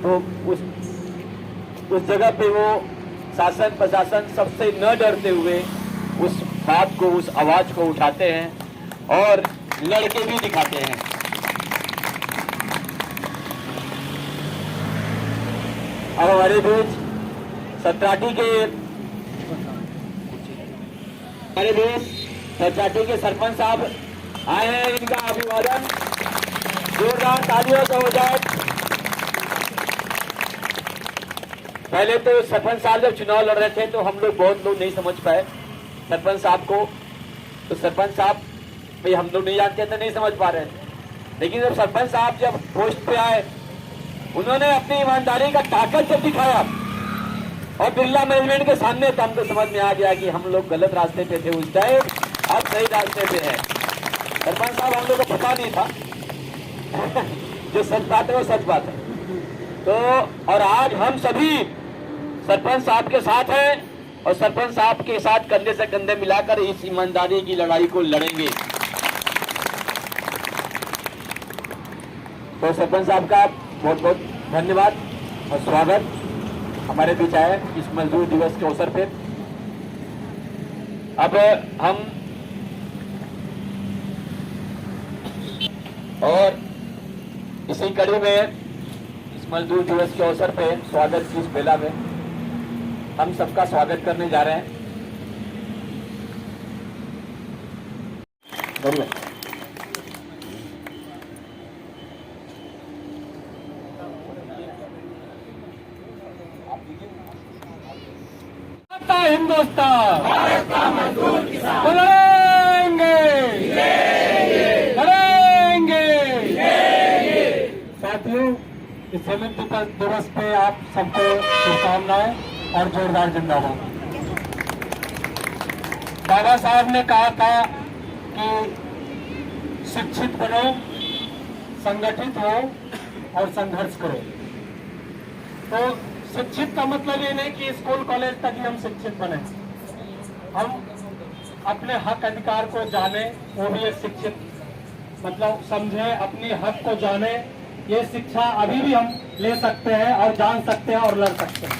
तो उस जगह पे वो शासन प्रशासन सबसे न डरते हुए उस बात को, उस आवाज को उठाते हैं और लड़के भी दिखाते हैं। अब हमारे बीच सत्राटी के सरपंच साहब आए हैं। इनका अभिवादन जोरदार तालियों से हो जाए। पहले तो सरपंच साहब जब चुनाव लड़ रहे थे तो हम लोग बहुत लोग नहीं समझ पाए सरपंच साहब को। तो सरपंच साहब भाई हम लोग नहीं जानते थे, नहीं समझ पा रहे थे। लेकिन जब सरपंच साहब जब पोस्ट पे आए, उन्होंने अपनी ईमानदारी का ताकत जब दिखाया और बिरला मैनेजमेंट के सामने, तो हमको समझ में आ गया कि हम लोग गलत रास्ते पे थे उस टाइम, अब सही रास्ते पे हैं। सरपंच साहब हम लोग को पता नहीं था जो सच बात है वो सच बात है। तो और आज हम सभी सरपंच साहब के साथ हैं और सरपंच साहब के साथ कंधे से कंधे मिलाकर इस ईमानदारी की लड़ाई को लड़ेंगे। तो सरपंच साहब का बहुत बहुत धन्यवाद और स्वागत हमारे बीच आए इस मजदूर दिवस के अवसर पे। अब हम और इसी कड़ी में इस मजदूर दिवस के अवसर पे स्वागत की इस बेला में हम सबका स्वागत करने जा रहे हैं। हिंदुस्तान लड़ेंगे लड़ेंगे। साथियों, इस स्वतंत्रता दिवस पे आप सबको शुभकामनाएं और जोरदार जिंदाबाद। बाबा साहब ने कहा था कि शिक्षित बनो, संगठित हो और संघर्ष करो। तो शिक्षित का मतलब ये नहीं कि स्कूल कॉलेज तक ही हम शिक्षित बने, हम अपने हक अधिकार को जाने, वो भी एक शिक्षित मतलब समझे, अपने हक को जाने। ये शिक्षा अभी भी हम ले सकते हैं और जान सकते हैं और लड़ सकते हैं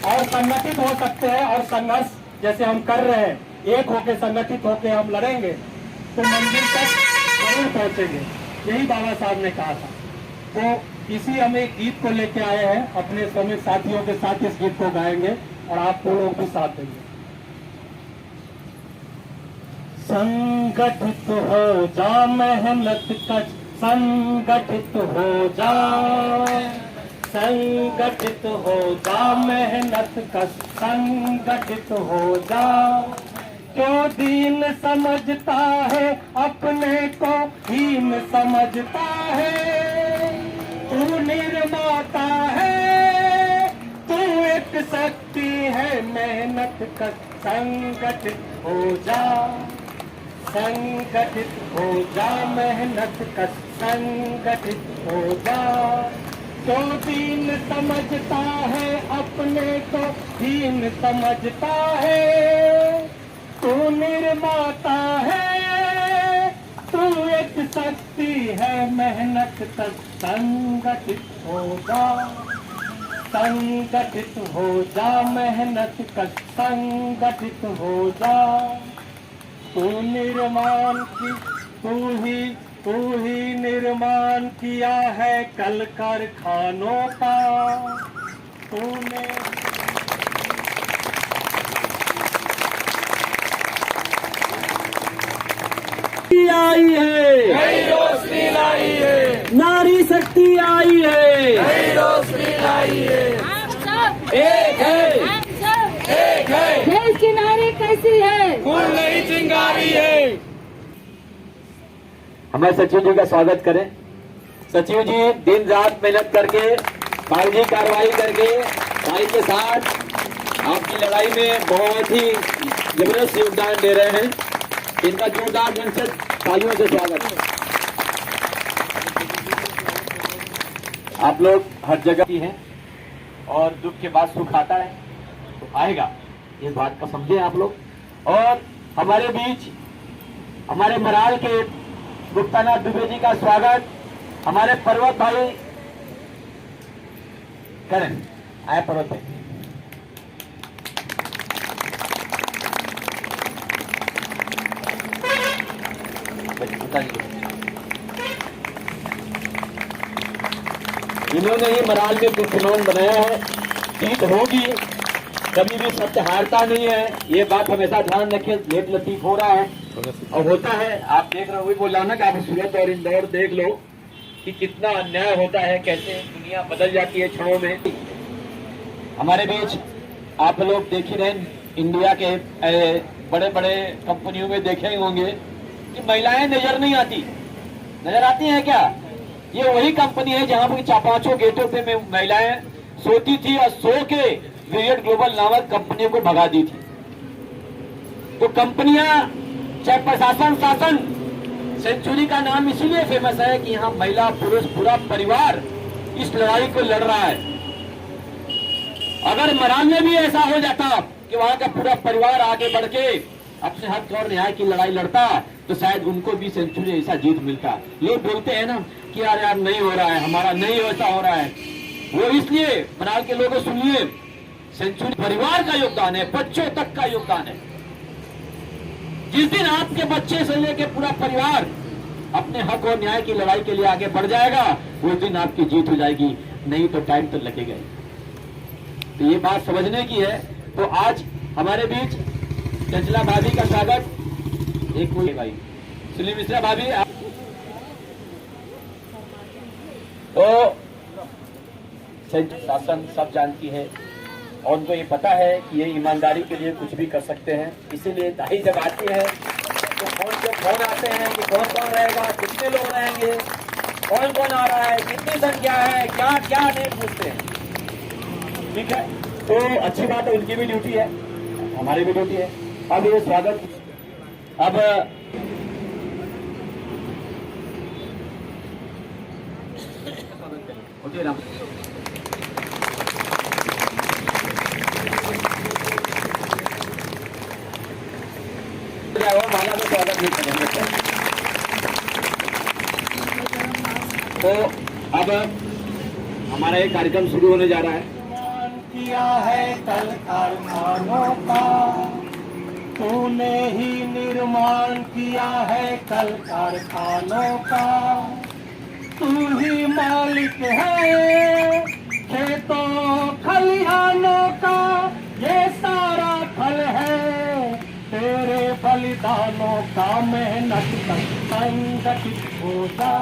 और संगठित हो सकते हैं। और संघर्ष जैसे हम कर रहे हैं, एक होके संगठित होके हम लड़ेंगे तो मंजिल तक जरूर पहुंचेंगे। यही बाबा साहब ने कहा था। तो इसी हम एक गीत को लेके आए हैं, अपने श्रमिक साथियों के साथ इस गीत को गाएंगे और आप लोग भी साथ देंगे। संगठित हो जा मेहनत कर, संगठित हो जा, संगठित हो जा मेहनत कर, संगठित हो जा। क्यों दीन समझता है अपने को हीन समझता है, तू निर्माता है, तू एक शक्ति है, मेहनत कर, संगठित हो जा, संगठित हो जा मेहनत कर, संगठित हो जा। क्यों दीन समझता है अपने को हीन समझता है, तू निर्माता है, तू एक शक्ति है, मेहनत कर, संगठित हो जा, संगठित हो जा मेहनत कर, संगठित हो जा। तू निर्माण की, तू ही निर्माण किया है कल कारखानों का, तूने आई है, नई रोशनी लाई है, नारी शक्ति आई है, नई रोशनी लाई है। एक है, एक है, देश की नारी कैसी है, फूल नहीं चिंगारी है। हमारे सचिव जी का स्वागत करें। सचिव जी दिन रात मेहनत करके, कागजी कार्रवाई करके भाई के साथ आपकी लड़ाई में बहुत ही जबरदस्त योगदान दे रहे हैं। इनका जोरदार जनसद तालियों से स्वागत है। आप लोग हर जगह की हैं और दुख के बाद सुख आता है तो आएगा, इस बात को समझे आप लोग। और हमारे बीच हमारे मराल के गुप्तानाथ दुबे जी का स्वागत, हमारे पर्वत भाई करें आए पर्वत पे। इन्होंने ही मराल में कीर्तिमान बनाया है। जीत होगी, कभी भी सत्य हारता नहीं है, ये बात हमेशा ध्यान रखें। लेट लतीफ हो रहा है और होता है, आप देख रहे हो, वही बोल रहा हूं ना कि आप सूरत और इंदौर देख लो कि कितना अन्याय होता है, कैसे दुनिया बदल जाती है क्षणों में। हमारे बीच आप लोग देख ही रहे, इंडिया के बड़े बड़े कंपनियों में देखे ही होंगे कि महिलाएं नजर नहीं आती। नजर आती हैं क्या? ये वही कंपनी है जहां पर पांचों गेटों पे में महिलाएं सोती थी और सो के वियर्ड ग्लोबल नामक कंपनियों को भगा दी थी। तो कंपनियां चाहे प्रशासन शासन, सेंचुरी का नाम इसीलिए फेमस है कि यहाँ महिला पुरुष पूरा परिवार इस लड़ाई को लड़ रहा है। अगर मराल में भी ऐसा हो जाता कि वहां का पूरा परिवार आगे बढ़ के अपने हक और न्याय की लड़ाई लड़ता तो शायद उनको भी सेंचुरी ऐसा जीत मिलता। लोग बोलते हैं ना कि यार नहीं हो रहा है, हमारा नहीं ऐसा हो रहा है, वो इसलिए मराल के लोगों सुनिए, सेंचुरी परिवार का योगदान है, बच्चों तक का योगदान है। जिस दिन आपके बच्चे से लेकर पूरा परिवार अपने हक और न्याय की लड़ाई के लिए आगे बढ़ जाएगा, उस दिन आपकी जीत हो जाएगी, नहीं तो टाइम तो लगेगा। तो ये बात समझने की है। तो आज हमारे बीच चंचला भाभी का स्वागत। एक कोई भाई सुनील मिश्रा भाभी, तो शासन सब जानती है और उनको ये पता है कि ये ईमानदारी के लिए कुछ भी कर सकते हैं। इसीलिए दाई जब आती है तो फोन आते हैं कि कौन कौन रहेगा, कितने लोग रहेंगे, कौन कौन आ रहा है, कितनी संख्या है, क्या क्या नहीं पूछते हैं। ठीक है, तो अच्छी बात है, उनकी भी ड्यूटी है, हमारी भी ड्यूटी है। अब ये स्वागत, अब ओके राम माला में स्वागत नहीं करेंगे। तो अब हमारा ये कार्यक्रम शुरू होने जा रहा है। किया है कल कारखानों का, तूने ही निर्माण किया है कल कारखानों का। तू ही मालिक है खेतों खलिहानों का, ये सारा फल है तेरे बलिदानों का। मेहनत कर संगठित हो जा,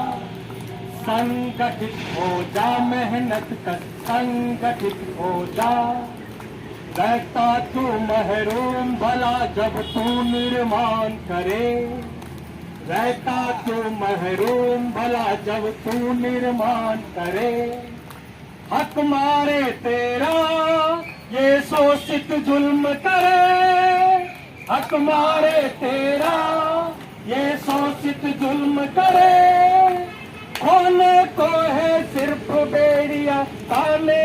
संगठित हो जा, मेहनत कर संगठित हो जा। रहता तू महरूम भला जब तू निर्माण करे, रहता तू महरूम भला जब तू निर्माण करे। हक मारे तेरा ये शोषित जुल्म करे, हक मारे तेरा ये शोषित जुल्म करे। खोने को है सिर्फ बेड़िया, पाने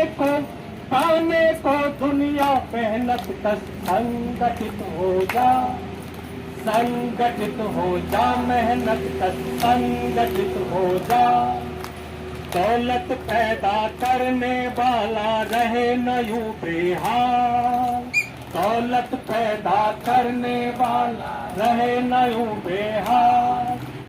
को दुनिया। मेहनत कर संगठित हो जा, संगठित हो जा, मेहनत कर संगठित हो जा। दौलत पैदा करने वाला रहे न यूं बेहाल, दौलत पैदा करने वाला रहे न यूं बेहाल।